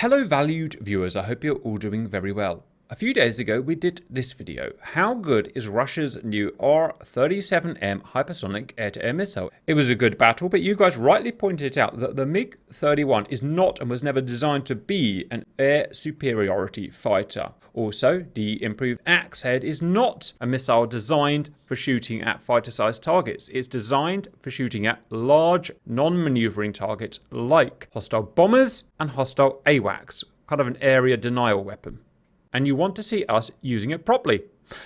Hello valued viewers, I hope you're all doing very well. A few days ago we did this video. How good is Russia's new R-37M hypersonic air-to-air missile? It was a good battle, but you guys rightly pointed out that the Mig-31 is not and was never designed to be an air superiority fighter. Also, the improved axe head is not a missile designed for shooting at fighter-sized targets. It's designed for shooting at large, non-maneuvering targets like hostile bombers and hostile AWACS, kind of an area denial weapon. And you want to see us using it properly.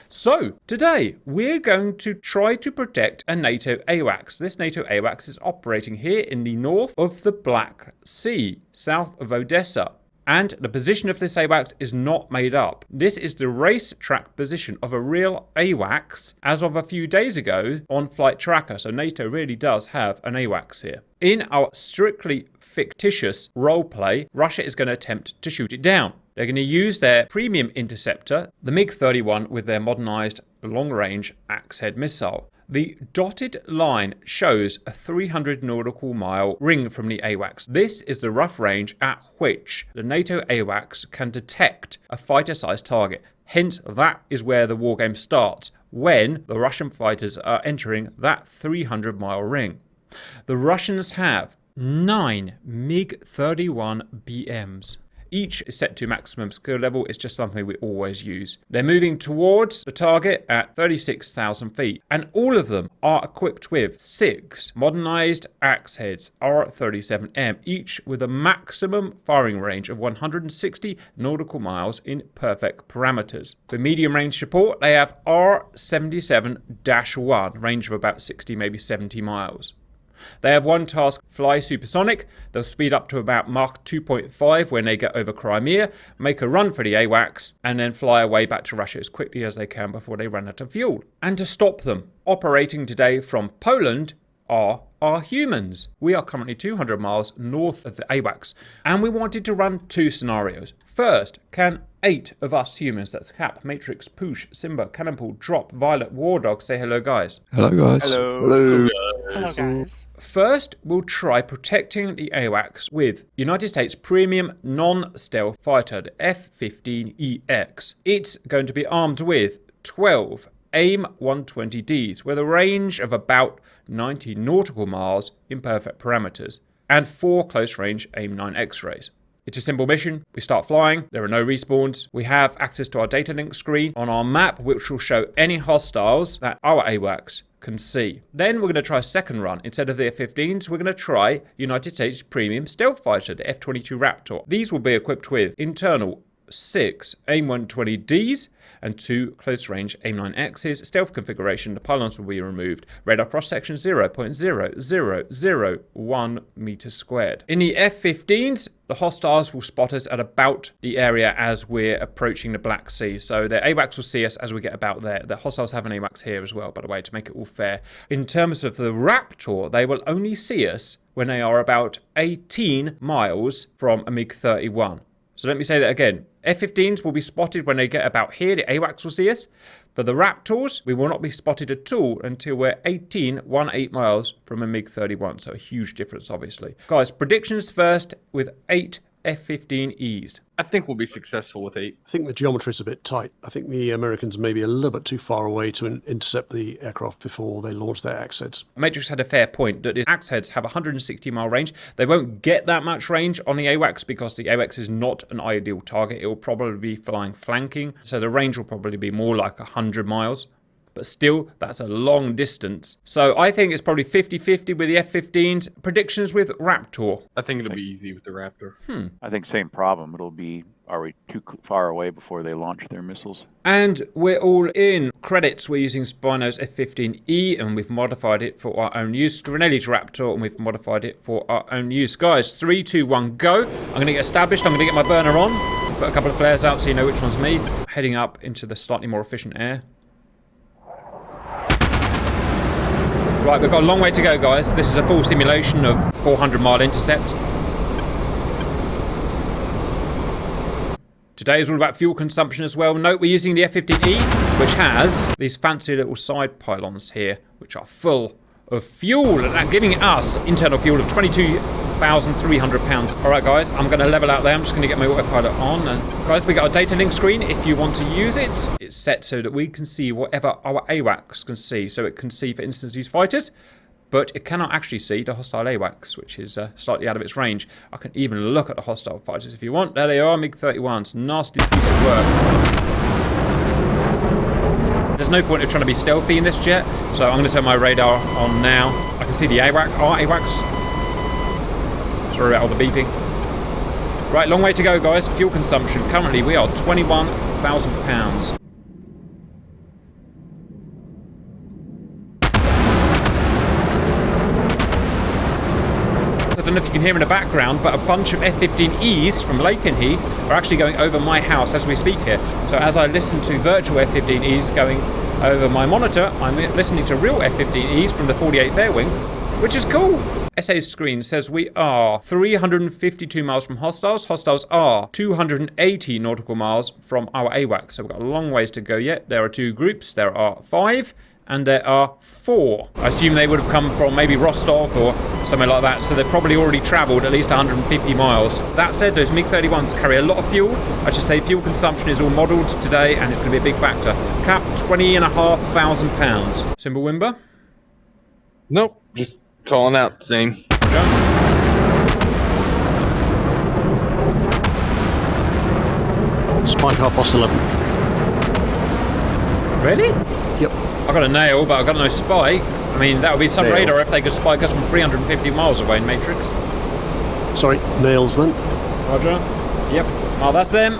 So, today, we're going to try to protect a NATO AWACS. This NATO AWACS is operating here in the north of the Black Sea, south of Odessa. And the position of this AWACS is not made up. This is the racetrack position of a real AWACS as of a few days ago on Flight Tracker. So NATO really does have an AWACS here. In our strictly fictitious roleplay, Russia is going to attempt to shoot it down. They're going to use their premium interceptor, the Mig-31, with their modernized long-range axe-head missile. The dotted line shows a 300 nautical mile ring from the AWACS. This is the rough range at which the NATO AWACS can detect a fighter-sized target. Hence, that is where the wargame starts, when the Russian fighters are entering that 300-mile ring. The Russians have 9 Mig-31 BMs. Each is set to maximum skill level. It's just something we always use. They're moving towards the target at 36,000 feet. And all of them are equipped with 6 modernized axe heads, R-37M, each with a maximum firing range of 160 nautical miles in perfect parameters. For medium range support, they have R-77-1, range of about 60, maybe 70 miles. They have one task, fly supersonic. They'll speed up to about Mach 2.5 when they get over Crimea, make a run for the AWACS, and then fly away back to Russia as quickly as they can before they run out of fuel. And to stop them, operating today from Poland are our humans. We are currently 200 miles north of the AWACS, and we wanted to run 2 scenarios. First, can 8 of us humans, that's Cap, Matrix, Poosh, Simba, Cannonball, Drop, Violet, Wardog, say hello guys. Hello guys. Hello. Hello. Hello guys. First, we'll try protecting the AWACS with United States premium non-stealth fighter, the F-15EX. It's going to be armed with 12 AIM-120Ds with a range of about 90 nautical miles in perfect parameters, and 4 close-range AIM-9 X-rays. It's a simple mission. We start flying. There are no respawns. We have access to our data link screen on our map, which will show any hostiles that our AWACS can see. Then we're going to try a second run. Instead of the F-15s, we're going to try United States premium stealth fighter, the F-22 Raptor. These will be equipped with internal 6 AIM-120Ds and 2 close-range AIM-9Xs. Stealth configuration, the pylons will be removed. Radar cross-section 0.0001 meters squared. In the F-15s, the hostiles will spot us at about the area as we're approaching the Black Sea. So the AWACS will see us as we get about there. The hostiles have an AWACS here as well, by the way, to make it all fair. In terms of the Raptor, they will only see us when they are about 18 miles from a Mig-31. So let me say that again. F-15s will be spotted when they get about here. The AWACS will see us. For the Raptors, we will not be spotted at all until we're 18 miles from a Mig-31. So a huge difference, obviously. Guys, predictions first with 8 F-15Es. I think we'll be successful with 8. I think the geometry is a bit tight. I think the Americans may be a little bit too far away to intercept the aircraft before they launch their axe heads. Matrix had a fair point that the axe heads have 160 mile range. They won't get that much range on the AWACS because the AWACS is not an ideal target. It will probably be flying flanking, so the range will probably be more like 100 miles. But still, that's a long distance. So I think it's probably 50-50 with the F-15s. Predictions with Raptor. I think it'll be easy with the Raptor. I think same problem. It'll be, are we too far away before they launch their missiles? And we're all in. Credits, we're using Spino's F-15E and we've modified it for our own use. Granelli's Raptor and we've modified it for our own use. Guys, 3, 2, 1, go. I'm going to get established. I'm going to get my burner on. Put a couple of flares out so you know which one's me. Heading up into the slightly more efficient air. Right, we've got a long way to go, guys. This is a full simulation of 400-mile intercept. Today is all about fuel consumption as well. Note we're using the F-15E, which has these fancy little side pylons here, which are full of fuel, and giving us internal fuel of 22 1,300 pounds. All right, guys, I'm going to level out there. I'm just going to get my autopilot on. And guys, we got a data link screen. If you want to use it, it's set so that we can see whatever our AWACS can see. So it can see, for instance, these fighters, but it cannot actually see the hostile AWACS, which is slightly out of its range. I can even look at the hostile fighters if you want. There they are, Mig-31s. Nasty piece of work. There's no point of trying to be stealthy in this jet, so I'm going to turn my radar on now. I can see the AWACS. Sorry about all the beeping. Right, long way to go, guys. Fuel consumption. Currently, we are 21,000 pounds. I don't know if you can hear in the background, but a bunch of F-15Es from Lakenheath are actually going over my house as we speak here. So as I listen to virtual F-15Es going over my monitor, I'm listening to real F-15Es from the 48th Air Wing, which is cool. SA's screen says we are 352 miles from hostiles. Hostiles are 280 nautical miles from our AWACS. So we've got a long ways to go yet. There are 2 groups. There are 5. And there are 4. I assume they would have come from maybe Rostov or somewhere like that, so they've probably already travelled at least 150 miles. That said, those MiG-31s carry a lot of fuel. I should say fuel consumption is all modelled today, and it's going to be a big factor. Cap, 20,500 pounds. Simba Wimba? Nope, just calling out, same. Spike up, post 11. Really? Yep. I got a nail, but I got no spike. I mean, that would be some radar if they could spike us from 350 miles away in Matrix. Sorry, nails then. Roger. Yep. Oh, that's them.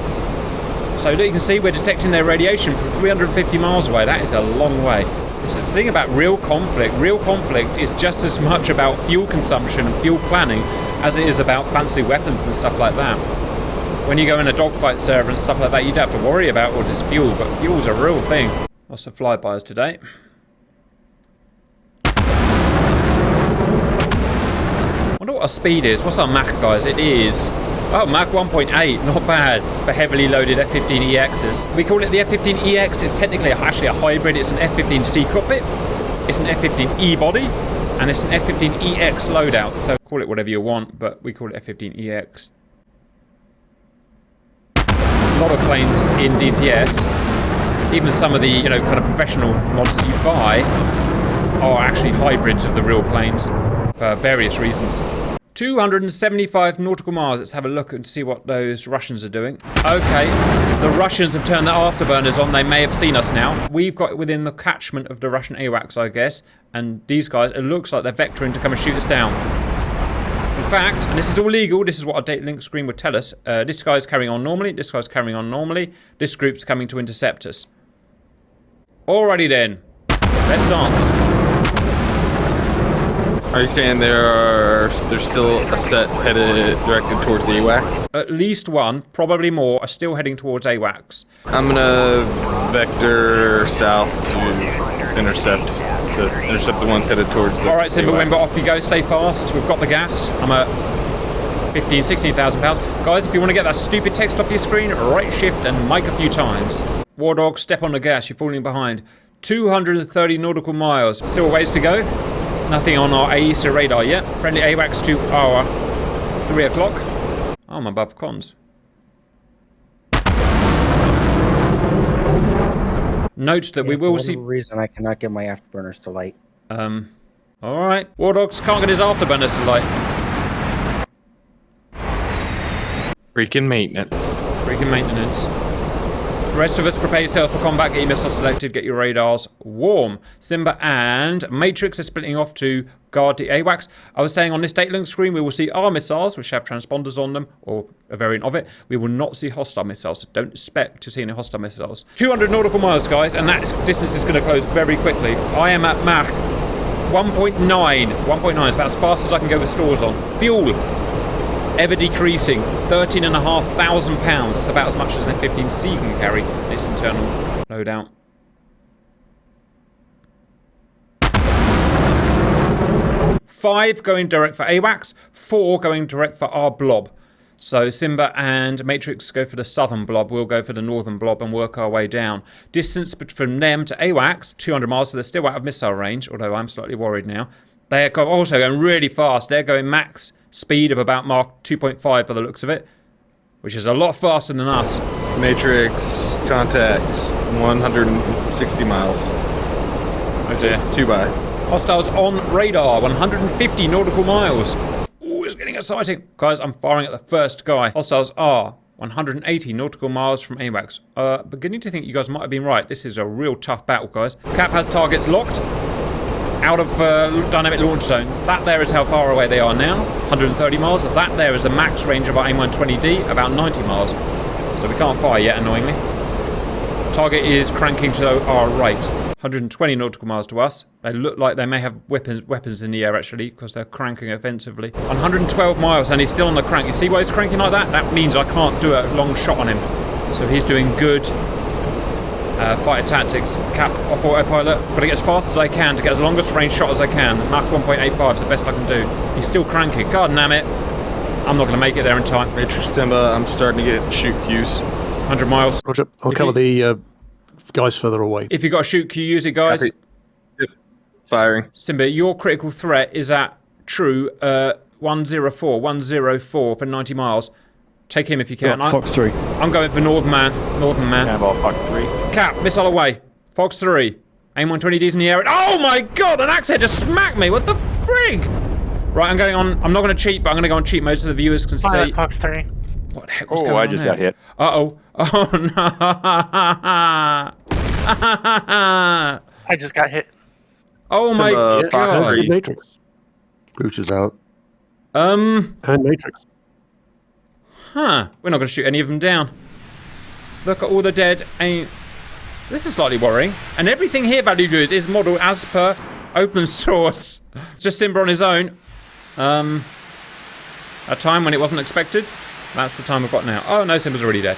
So you can see we're detecting their radiation from 350 miles away. That is a long way. This is the thing about real conflict. Real conflict is just as much about fuel consumption and fuel planning as it is about fancy weapons and stuff like that. When you go in a dogfight server and stuff like that, you don't have to worry about all this fuel, but fuel's a real thing. Lots of flybys today. Wonder what our speed is. What's our Mach, guys? It is... oh, Mach 1.8. Not bad for heavily loaded F-15EXs. We call it the F-15EX. It's technically actually a hybrid. It's an F-15C cockpit. It's an F-15E body. And it's an F-15EX loadout. So call it whatever you want, but we call it F-15EX. A lot of planes in DCS, even some of the, you know, kind of professional mods that you buy are actually hybrids of the real planes for various reasons. 275 nautical miles. Let's have a look and see what those Russians are doing. Okay, the Russians have turned their afterburners on. They may have seen us now. We've got within the catchment of the Russian AWACS, I guess, and these guys, it looks like they're vectoring to come and shoot us down. In fact, and this is all legal, this is what our data link screen would tell us, this guy's carrying on normally, this guy's carrying on normally, this group's coming to intercept us. Alrighty then, let's dance. Are you saying there's still a set headed directed towards the AWACS? At least one, probably more, are still heading towards AWACS. I'm gonna vector south to intercept the ones headed towards the Alright, Simba AWACS. Wimba, off you go, stay fast. We've got the gas. I'm at 16,000 pounds. Guys, if you want to get that stupid text off your screen, right shift and mic a few times. War Dog, step on the gas, you're falling behind. 230 nautical miles. Still a ways to go. Nothing on our AESA radar yet. Friendly AWACS to our 3 o'clock. Oh, I'm above cons. Note that we will see... For whatever reason, I cannot get my afterburners to light. Alright. War Dogs can't get his afterburners to light. Freaking maintenance. Freaking maintenance. The rest of us, prepare yourself for combat. Get your missiles selected. Get your radars warm. Simba and Matrix are splitting off to guard the AWACS. I was saying on this data link screen, we will see our missiles, which have transponders on them, or a variant of it. We will not see hostile missiles, so don't expect to see any hostile missiles. 200 nautical miles, guys, and that distance is going to close very quickly. I am at Mach 1.9. 1.9 is about as fast as I can go with stores on. Fuel. Ever decreasing, 13,500 pounds. That's about as much as an F-15C can carry in its internal loadout. Five going direct for AWACS, 4 going direct for our blob. So Simba and Matrix go for the southern blob, we'll go for the northern blob and work our way down. Distance from them to AWACS, 200 miles, so they're still out of missile range, although I'm slightly worried now. They're also going really fast. They're going max speed of about Mach 2.5 by the looks of it, which is a lot faster than us. Matrix, contact, 160 miles. Oh dear. 2x. Hostiles on radar, 150 nautical miles. Ooh, it's getting exciting. Guys, I'm firing at the first guy. Hostiles are 180 nautical miles from AWACS. Beginning to think you guys might have been right. This is a real tough battle, guys. Cap has targets locked out of dynamic launch zone. That there is how far away they are now, 130 miles. That there is a max range of our AIM-120D, about 90 miles. So we can't fire yet, annoyingly. Target is cranking to our right. 120 nautical miles to us. They look like they may have weapons in the air, actually, because they're cranking offensively. 112 miles, and he's still on the crank. You see why he's cranking like that? That means I can't do a long shot on him. So he's doing good fighter tactics. Cap off autopilot. Got to get as fast as I can to get as longest range shot as I can. Mach 1.85 is the best I can do. He's still cranking. God damn it. I'm not going to make it there in time. Matrix Simba, I'm starting to get shoot cues. 100 miles. Roger. I'll cover the guys further away. If you got a shoot cue, use it, guys. Yep. Firing. Simba, your critical threat is at true 104 for 90 miles. Take him if you can. Fox 3. I'm going for Northern Man. Cannonball Fox 3. Cap, missile away. Fox 3. AIM-120D's in the air. Oh my god, an axe head just smacked me. What the frig? Right, I'm going on. I'm not going to cheat, but I'm going to go on cheat mode so the viewers can see. Fox 3. What the heck was going Oh, on I just there? got hit. Uh-oh. Oh, no. I just got hit. Oh my Simba, god. And Matrix. Gooch is out. And Matrix. Huh. We're not going to shoot any of them down. Look at all the dead. This is slightly worrying. And everything here, value viewers, is modeled as per open source. Just Simba on his own. A time when it wasn't expected. That's the time we've got now. Oh, no, Simba's already dead.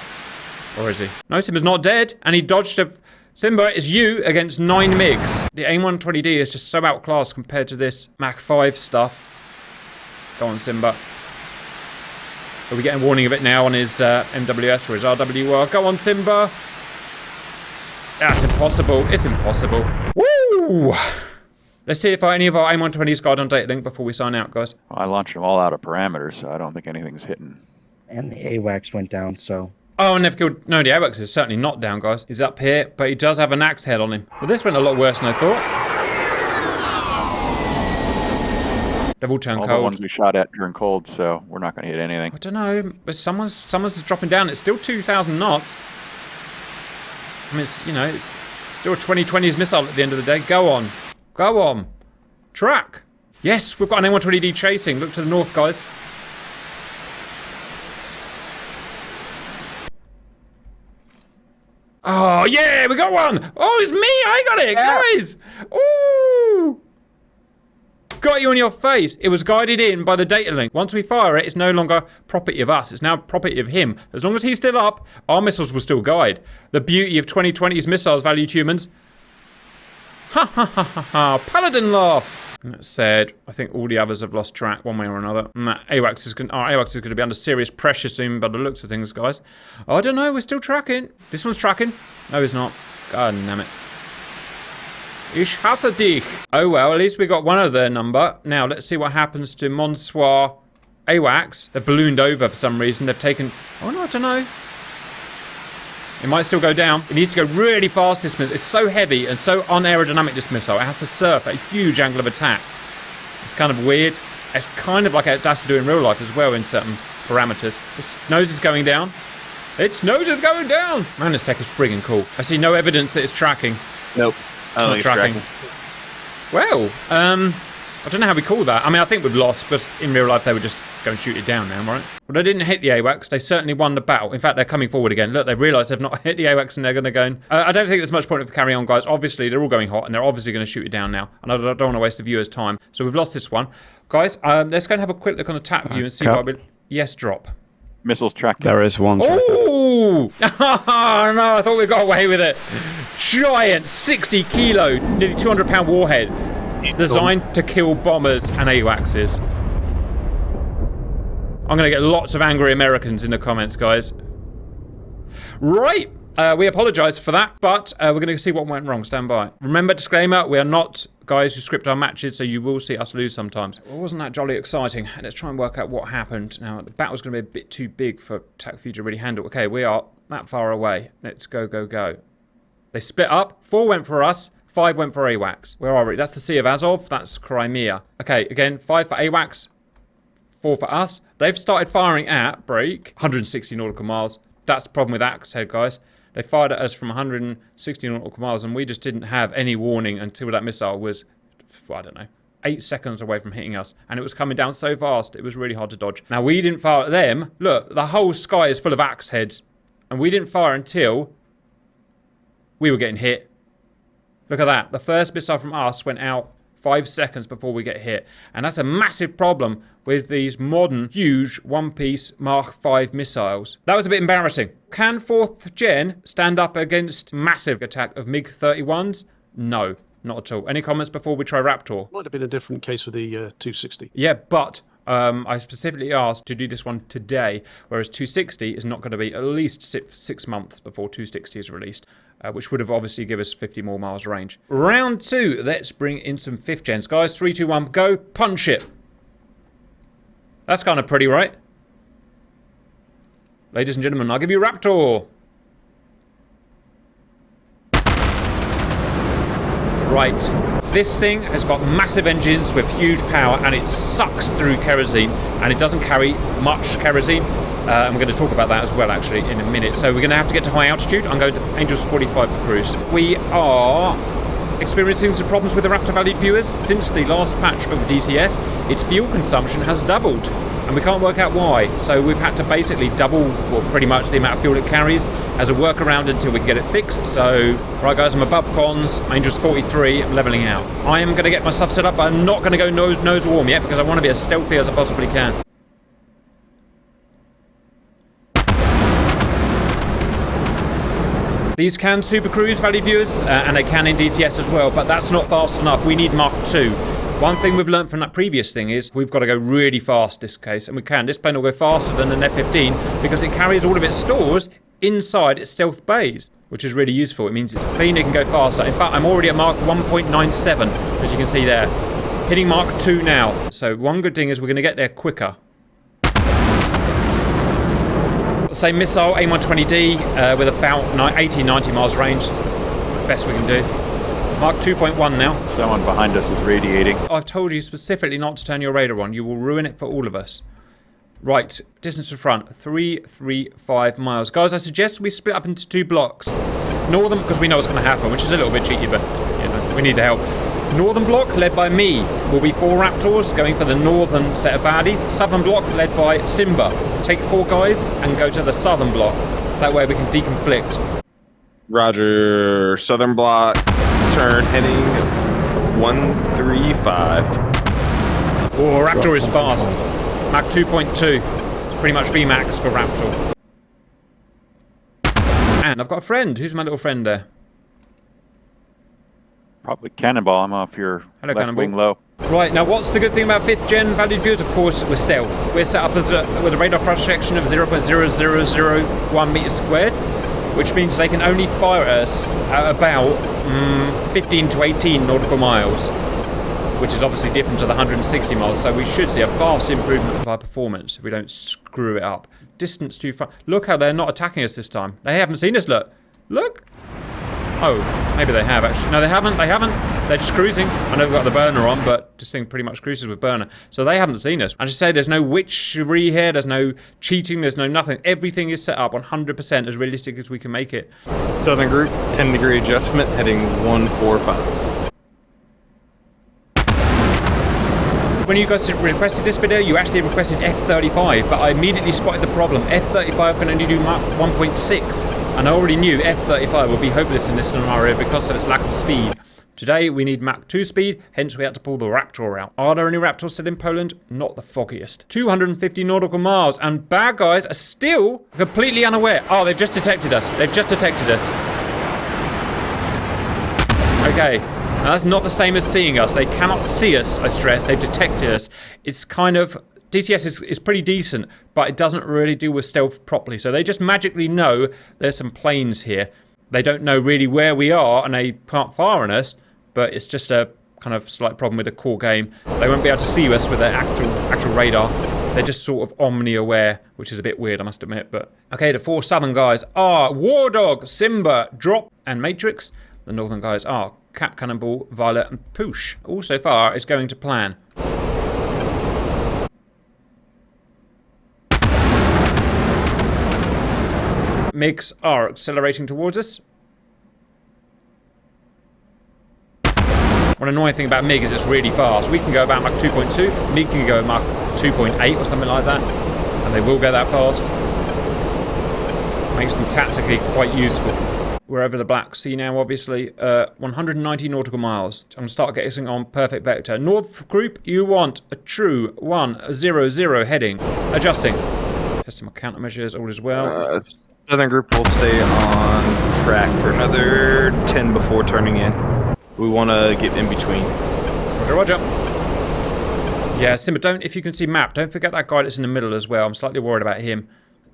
Or is he? No, Simba's not dead. And he dodged a... Simba, it's you against 9 MiGs. The AIM-120D is just so outclassed compared to this Mach 5 stuff. Go on, Simba. Are we getting a warning of it now on his MWS or his RWR? Go on, Simba. That's impossible. It's impossible. Woo! Let's see if any of our AIM-120s guide on data link before we sign out, guys. Well, I launched them all out of parameters, so I don't think anything's hitting. And the AWACS went down, so... Oh, and they've killed... No, the AWACS is certainly not down, guys. He's up here, but he does have an axe head on him. Well, this went a lot worse than I thought. They've all turned All cold. the ones we shot at turned cold, so we're not going to hit anything. I don't know, but someone's dropping down. It's still 2,000 knots. I mean, it's, you know, it's still a 2020s missile at the end of the day. Go on. Go on. Track. Yes, we've got an AIM-120D chasing. Look to the north, guys. Oh, yeah, we got one. Oh, it's me. I got it, guys. Ooh. Got you on your face. It was guided in by the data link. Once we fire it, it's no longer property of us. It's now property of him. As long as he's still up, our missiles will still guide. The beauty of 2020's missiles, valued humans. Ha ha ha ha ha. Paladin laugh. And that said, I think all the others have lost track one way or another. And that AWACS is going to be under serious pressure soon by the looks of things, guys. I don't know. We're still tracking. This one's tracking. No, it's not. God damn it. Ich hasse dich. Oh well, at least we got one of their number. Now, let's see what happens to Monsoir AWACS. They've ballooned over for some reason. They've taken... Oh no, I don't know. It might still go down. It needs to go really fast, this missile. It's so heavy and so unaerodynamic, this missile. It has to surf at a huge angle of attack. It's kind of weird. It's kind of like it has to do in real life as well in certain parameters. Its nose is going down. Its nose is going down! Man, this tech is friggin' cool. I see no evidence that it's tracking. Nope. I don't think it's tracking. Well, I don't know how we call that. I mean, I think we've lost, but in real life they would just go and shoot it down now, right? Well, they didn't hit the AWACS. They certainly won the battle. In fact, they're coming forward again. Look, they've realised they've not hit the AWACS and they're going to go... I don't think there's much point of carrying on, guys. Obviously, they're all going hot and they're obviously going to shoot it down now. And I don't want to waste the viewers' time. So we've lost this one. Guys, let's go and have a quick look on the TAP view and see what we... Yes, drop. Missiles tracked. There is one. Oh! Oh, no, I thought we got away with it. Giant 60 kilo, nearly 200 pound warhead. Designed to kill bombers and AWACSs. I'm going to get lots of angry Americans in the comments, guys. Right. We apologise for that, but we're going to see what went wrong. Stand by. Remember, disclaimer, we are not guys who script our matches, so you will see us lose sometimes. Well, wasn't that jolly exciting? Let's try and work out what happened. Now, the battle's going to be a bit too big for TAC4 to really handle. Okay, we are that far away. Let's go, go, go. They split up. 4 went for us. 5 went for AWACS. Where are we? That's the Sea of Azov. That's Crimea. Okay, again, 5 for AWACS. 4 for us. They've started firing at, break, 160 nautical miles. That's the problem with Axe Head, guys. They fired at us from 160 nautical miles, and we just didn't have any warning until that missile was, well, I don't know, 8 seconds away from hitting us. And it was coming down so fast, it was really hard to dodge. Now, we didn't fire at them. Look, the whole sky is full of Axe Heads. And we didn't fire until we were getting hit. Look at that. The first missile from us went out 5 seconds before we get hit. And that's a massive problem with these modern, huge, one-piece Mark V missiles. That was a bit embarrassing. Can 4th Gen stand up against massive attack of Mig-31s? No, not at all. Any comments before we try Raptor? Might have been a different case with the 260. Yeah, but I specifically asked to do this one today, whereas 260 is not going to be at least 6 months before 260 is released. Which would have obviously given us 50 more miles range. Round 2, let's bring in some 5th gens. Guys, 3, 2, 1, go. Punch it. That's kind of pretty, right? Ladies and gentlemen, I'll give you Raptor. Right. This thing has got massive engines with huge power, and it sucks through kerosene, and it doesn't carry much kerosene. And we're going to talk about that as well, actually, in a minute. So we're going to have to get to high altitude. I'm going to Angels 45 for cruise. We are experiencing some problems with the Raptor valued viewers. Since the last patch of DCS, its fuel consumption has doubled, and we can't work out why. So we've had to basically double, well, pretty much the amount of fuel it carries as a workaround until we can get it fixed. So, right guys, I'm above cons, Angels 43, I'm leveling out. I am going to get my stuff set up, but I'm not going to go nose warm yet because I want to be as stealthy as I possibly can. These can super cruise valued viewers, and they can in DCS as well, but that's not fast enough. We need Mark II. One thing we've learned from that previous thing is we've got to go really fast this case, and we can. This plane will go faster than an F-15 because it carries all of its stores inside its stealth bays, which is really useful. It means it's clean, it can go faster. In fact, I'm already at Mark 1.97, as you can see there. Hitting Mark II now. So one good thing is we're going to get there quicker. Same missile, AIM-120D, with about 80-90 miles range. It's the best we can do. Mark 2.1 now. Someone behind us is radiating. I've told you specifically not to turn your radar on. You will ruin it for all of us. Right, distance to front, 335 miles. Guys, I suggest we split up into 2 blocks. Northern, because we know what's going to happen, which is a little bit cheeky, but you know, we need the help. Northern block, led by me, will be 4 Raptors going for the northern set of baddies. Southern block, led by Simba. Take 4 guys and go to the southern block. That way we can deconflict. Roger. Southern block. Turn heading 135. Oh, Raptor is fast. Mach 2.2. It's pretty much VMAX for Raptor. And I've got a friend. Who's my little friend there? Probably Cannonball. I'm off your Hello, left Cannonball. wing low. Right, now what's the good thing about 5th Gen valued viewers? Of course, we're stealth. We're set up as with a radar projection of 0.0001 meters squared, which means they can only fire at us at about 15 to 18 nautical miles, which is obviously different to the 160 miles, so we should see a vast improvement of our performance if we don't screw it up. Distance too far. Look how they're not attacking us this time. They haven't seen us, look. Look! Oh, maybe they have actually. No, they haven't. They're just cruising. I know we've got the burner on, but this thing pretty much cruises with burner. So they haven't seen us. I just say there's no witchery here. There's no cheating. There's no nothing. Everything is set up 100% as realistic as we can make it. Southern group, 10-degree adjustment, heading 145. When you guys requested this video, you actually requested F-35, but I immediately spotted the problem. F-35 can only do Mach 1.6, and I already knew F-35 would be hopeless in this scenario because of its lack of speed. Today, we need Mach 2 speed, hence we had to pull the Raptor out. Are there any Raptors still in Poland? Not the foggiest. 250 nautical miles, and bad guys are still completely unaware. Oh, they've just detected us. They've just detected us. Okay. Now, that's not the same as seeing us. They cannot see us, I stress. They've detected us. It's kind of DCS is pretty decent, but it doesn't really deal with stealth properly. So they just magically know there's some planes here. They don't know really where we are, and they can't fire on us, but it's just a kind of slight problem with the core game. They won't be able to see us with their actual radar. They're just sort of omni-aware, which is a bit weird, I must admit. But okay, the 4 southern guys are Wardog, Simba, Drop, and Matrix. The northern guys are Cap, Cannonball, Violet, and Poosh. All so far is going to plan. MiGs are accelerating towards us. One annoying thing about MiG is it's really fast. We can go about Mach 2.2, MiG can go Mach 2.8 or something like that, and they will go that fast. Makes them tactically quite useful. We're over the Black Sea now, obviously. 190 nautical miles. I'm going to start getting on perfect vector. North group, you want a true 100 heading. Adjusting. Testing my countermeasures, all is well. Southern group will stay on track for another 10 before turning in. We want to get in between. Roger, roger. Yeah, Simba, if you can see map, don't forget that guy that's in the middle as well. I'm slightly worried about him.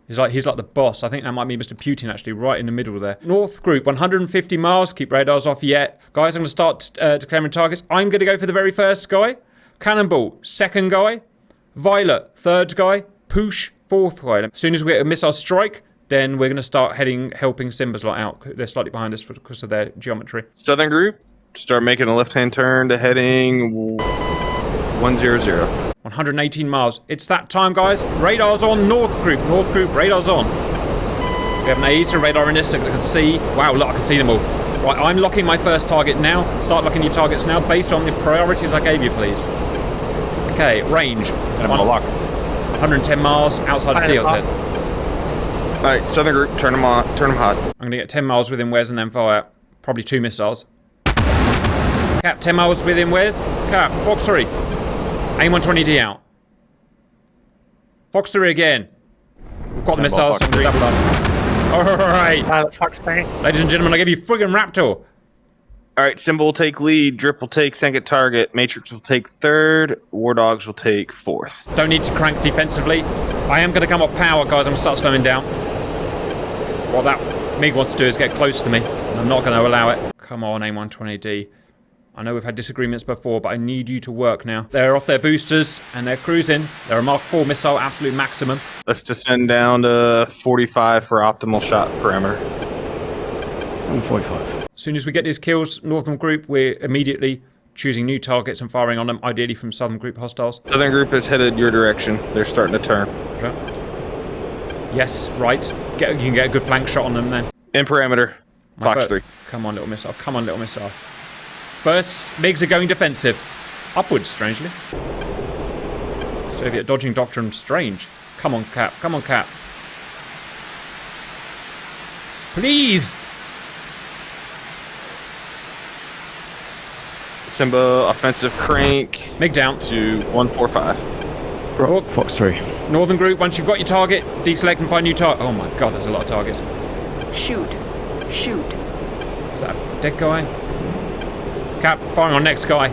He's like the boss. I think that might be Mr. Putin, actually, right in the middle there. North group, 150 miles. Keep radars off yet. Guys, I'm going to start declaring targets. I'm going to go for the very first guy. Cannonball, second guy. Violet, third guy. Poosh, fourth guy. As soon as we get a missile strike, then we're going to start helping Simba's lot out. They're slightly behind us because of their geometry. Southern group, start making a left-hand turn to heading 100. 118 miles. It's that time, guys. Radar's on. North group, radar's on. We have an AESA radar in this that can see. Wow, look, I can see them all. Right, I'm locking my first target now. Start locking your targets now based on the priorities I gave you, please. Okay, range. 110 miles outside of DLZ. Alright, Southern group, turn them on, turn them hot. I'm going to get 10 miles within Wes and then fire probably 2 missiles. Cap, 10 miles within Wes. Cap, Fox 3. Aim 120D out. Fox 3 again. We've got the missiles. Alright. Fox 3. Ladies and gentlemen, I give you friggin' Raptor. Alright, Simba will take lead, Drip will take second target, Matrix will take third, War Dogs will take fourth. Don't need to crank defensively. I am going to come off power, guys. I'm going to start slowing down. What that MiG wants to do is get close to me. And I'm not going to allow it. Come on, aim 120D. I know we've had disagreements before, but I need you to work now. They're off their boosters, and they're cruising. They're a Mark 4 missile, absolute maximum. Let's descend down to 45 for optimal shot parameter. 145. As soon as we get these kills, Northern Group, we're immediately choosing new targets and firing on them, ideally from Southern Group hostiles. Southern group is headed your direction. They're starting to turn. Okay. Yes, right. You can get a good flank shot on them then. In parameter. Fox 3. Come on, little missile. Come on, little missile. First, MiGs are going defensive. Upwards, strangely. Soviet dodging doctrine, strange. Come on, Cap. Come on, Cap. Please! Simba, offensive crank. MiG down. To 145. Fox 3. Northern Group, once you've got your target, deselect and find new target. Oh my god, there's a lot of targets. Shoot. Shoot. Is that a dead guy? Cap, firing on next guy.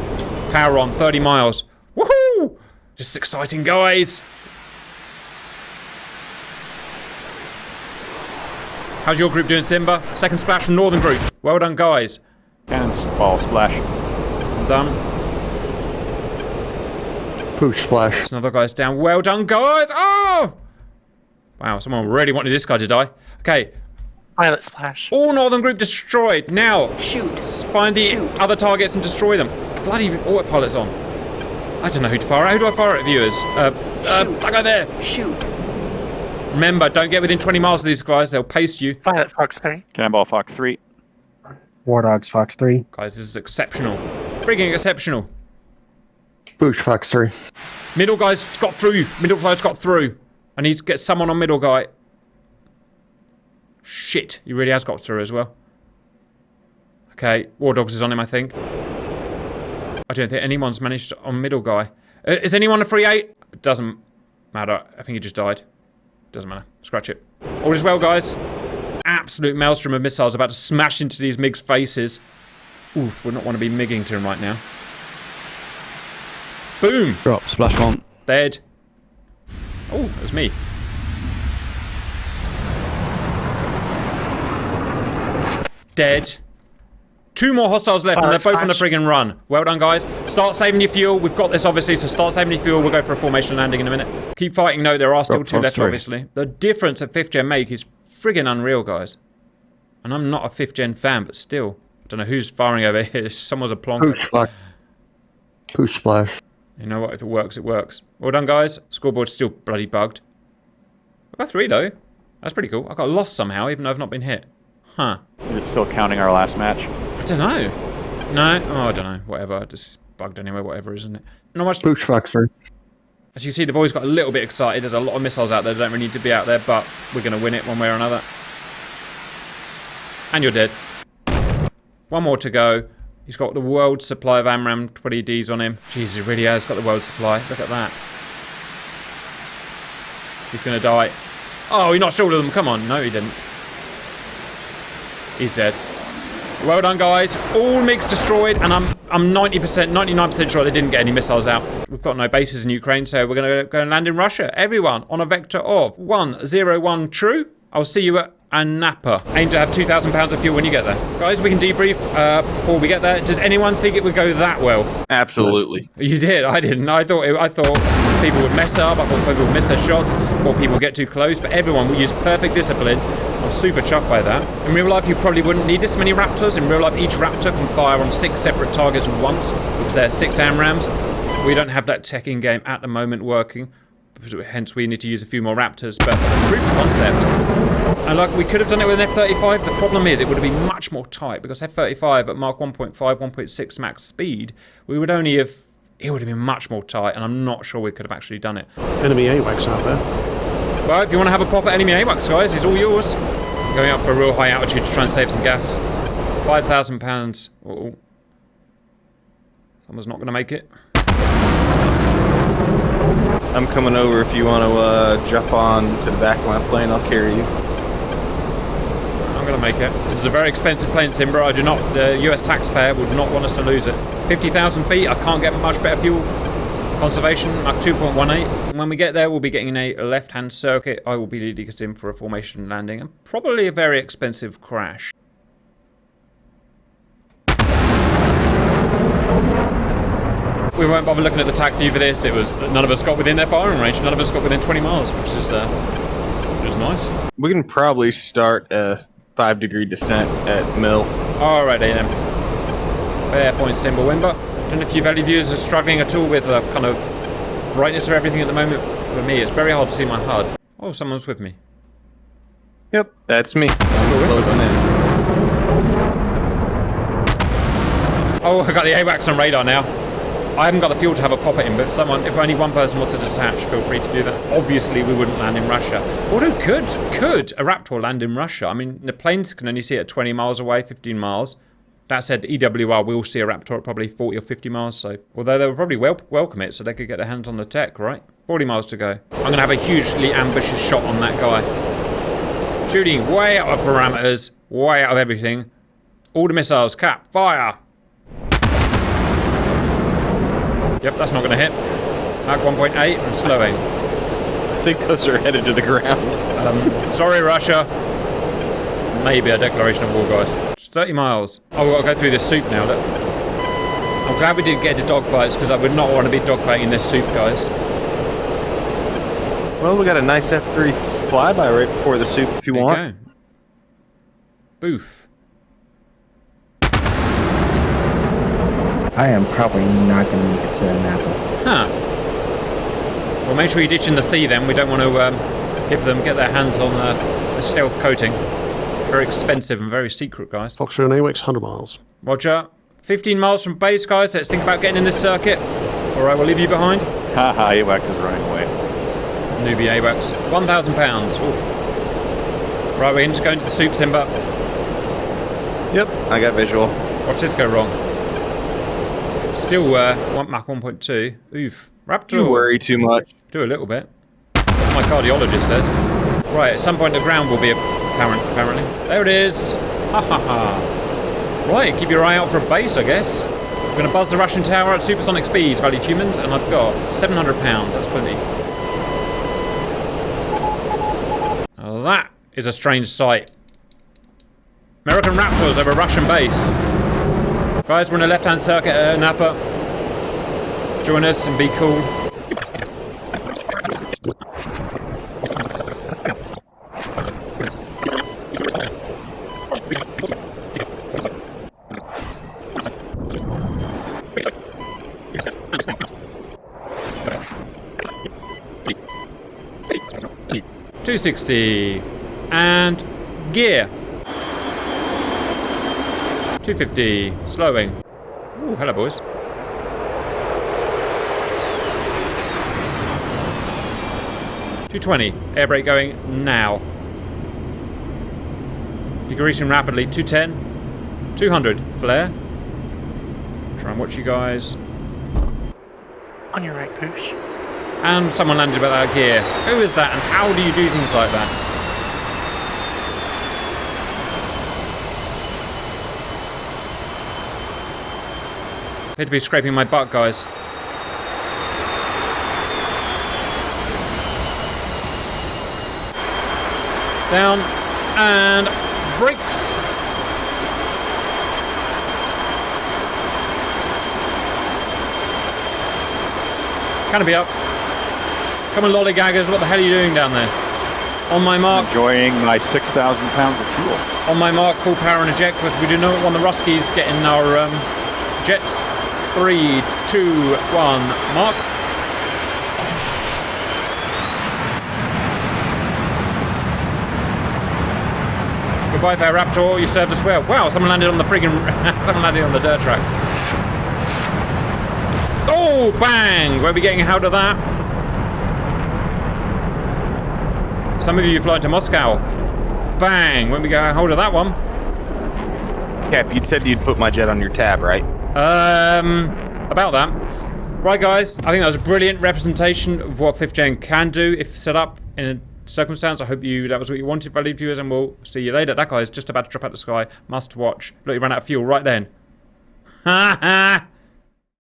Power on, 30 miles. Woohoo! Just exciting, guys. How's your group doing, Simba? Second splash from Northern Group. Well done, guys. Ball splash. Well done. Poosh splash. There's another guy's down. Well done, guys. Oh! Wow, someone really wanted this guy to die. Okay. Violet splash. All Northern Group destroyed. Now, Shoot. Find the other targets and destroy them. Bloody autopilot's on. I don't know who to fire at. Who do I fire at, viewers? That guy there. Shoot. Remember, don't get within 20 miles of these guys. They'll pace you. Violet Fox 3. Cannonball Fox 3. War Dogs Fox 3. Guys, this is exceptional. Frigging exceptional. Poosh Fox 3. Middle guy's got through. Middle guy's got through. I need to get someone on middle guy. Shit, he really has got through as well. Okay, War Dogs is on him, I think. I don't think anyone's managed on middle guy. Is anyone a free 8? It doesn't matter. I think he just died. Doesn't matter. Scratch it. All is well, guys. Absolute maelstrom of missiles about to smash into these MiGs' faces. Oof, would not want to be MiGing to him right now. Boom! Drop, splash one. Dead. Oh, that's me. Dead. 2 more hostiles left, and they're both on the friggin' run. Well done, guys. Start saving your fuel. We've got this, obviously, so start saving your fuel. We'll go for a formation landing in a minute. Keep fighting. No, there are still 2 left, obviously. The difference at 5th gen make is friggin' unreal, guys. And I'm not a 5th gen fan, but still. I don't know who's firing over here. Someone's a plonker. Poosh splash. You know what? If it works, it works. Well done, guys. Scoreboard's still bloody bugged. I've got 3, though. That's pretty cool. I got lost somehow, even though I've not been hit. Huh. Is it still counting our last match? I don't know. No? Oh, I don't know. Whatever. Just bugged anyway, whatever, isn't it? Not much. Poosh Fox 3. As you see, the boys got a little bit excited. There's a lot of missiles out there that don't really need to be out there, but we're going to win it one way or another. And you're dead. 1 more to go. He's got the world's supply of AMRAAM 20Ds on him. Jesus, he really has got the world's supply. Look at that. He's going to die. Oh, he notched all of them. Come on. No, he didn't. He's dead. Well done, guys. All MiGs destroyed, and I'm 90%, 99% sure they didn't get any missiles out. We've got no bases in Ukraine, so we're going to go and land in Russia. Everyone on a vector of 101 true. I'll see you at Anapa. Aim to have £2,000 of fuel when you get there. Guys, we can debrief before we get there. Does anyone think it would go that well? Absolutely. You did. I didn't. I thought people would mess up. I thought people would miss their shots. I thought people would get too close. But everyone will use perfect discipline. I'm super chuffed by that. In real life, you probably wouldn't need this many Raptors. In real life, each Raptor can fire on 6 separate targets at once, because there are 6 AMRAAMs. We don't have that tech in game at the moment working. Hence, we need to use a few more Raptors. But proof of concept. And like, we could have done it with an F-35. The problem is it would have been much more tight, because F-35 at Mark 1.5, 1.6 max speed, we would only have... It would have been much more tight, and I'm not sure we could have actually done it. Enemy AWACS out there. Well, if you want to have a pop at enemy AWACS, guys, it's all yours. Going up for a real high altitude to try and save some gas. £5,000. Oh, someone's not going to make it. I'm coming over if you want to jump on to the back of my plane. I'll carry you. I'm going to make it. This is a very expensive plane, Simbra. I do not. The US taxpayer would not want us to lose it. 50,000 feet. I can't get much better fuel conservation. Like 2.18. When we get there, we'll be getting a left-hand circuit. I will be leading us in for a formation landing, and probably a very expensive crash. We won't bother looking at the TAC view for this. It was none of us got within their firing range. None of us got within 20 miles, which is nice. We can probably start a 5-degree descent at Mill. Alrighty then. Fair point, Simba Wimber. I don't know if you value viewers are struggling at all with the kind of brightness of everything at the moment. For me, it's very hard to see my HUD. Oh, someone's with me. Yep, that's me. Closing in. Oh, I got the AWACS on radar now. I haven't got the fuel to have a pop at him, but if only one person wants to detach, feel free to do that. Obviously, we wouldn't land in Russia. Although, could a Raptor land in Russia? I mean, the planes can only see it at 20 miles away, 15 miles. That said, EWR will see a Raptor at probably 40 or 50 miles, so... Although they would probably welcome it, so they could get their hands on the tech, right? 40 miles to go. I'm going to have a hugely ambitious shot on that guy. Shooting way out of parameters, way out of everything. All the missiles, cap, fire! Yep, that's not going to hit. Mark 1.8 and slowing. I think those are headed to the ground. Sorry, Russia. Maybe a declaration of war, guys. It's 30 miles. Oh, we've got to go through this soup now. Look. I'm glad we didn't get into dogfights, because I would not want to be dogfighting this soup, guys. Well, we got a nice F3 flyby right before the soup if you want. There you go. Boof. I am probably not going to make it to Napa. Huh. Well, make sure you ditch in the sea then. We don't want to get their hands on the stealth coating. Very expensive and very secret, guys. Foxtrot and AWACS, 100 miles. Roger. 15 miles from base, guys. Let's think about getting in this circuit. All right, we'll leave you behind. Haha, AWACS is running away. Newbie AWACS. £1,000. Oof. Right, we're just going to the soup, Simba. Yep, I got visual. Watch this go wrong. Still, Mach 1.2. Oof. Raptor. You worry too much. Do a little bit. My cardiologist says. Right, at some point the ground will be apparent, apparently. There it is. Ha ha ha. Right, keep your eye out for a base, I guess. We're going to buzz the Russian tower at supersonic speeds, valued humans, and I've got £700. That's plenty. is a strange sight. American Raptors over Russian base. Guys, we're in a left-hand circuit at Napa. Join us and be cool. .260 and gear. 250 slowing. Ooh, hello boys. .220 air brake going now. Decreasing rapidly. 210, 200 flare. Try and watch you guys. On your right, push. And someone landed about that gear. Who is that and how do you do things like that? I appear to be scraping my butt, guys. Down and brakes. Canopy up. Come on, lollygaggers, what the hell are you doing down there? On my mark. Enjoying my 6,000 pounds of fuel. On my mark, full power and eject, because we do not want the Ruskies getting our jets. 3, 2, 1, mark. Goodbye there, Raptor, you served us well. Wow, someone landed on the friggin' someone landed on the dirt track. Oh, bang! Where are we getting out of that? Some of you fly to Moscow. Bang! When we go hold of that one. Cap, you'd said you'd put my jet on your tab, right? About that. Right, guys. I think that was a brilliant representation of what 5th Gen can do if set up in a circumstance. I hope that was what you wanted, valued viewers, and we'll see you later. That guy is just about to drop out the sky. Must watch. Look, he ran out of fuel right then. Ha ha!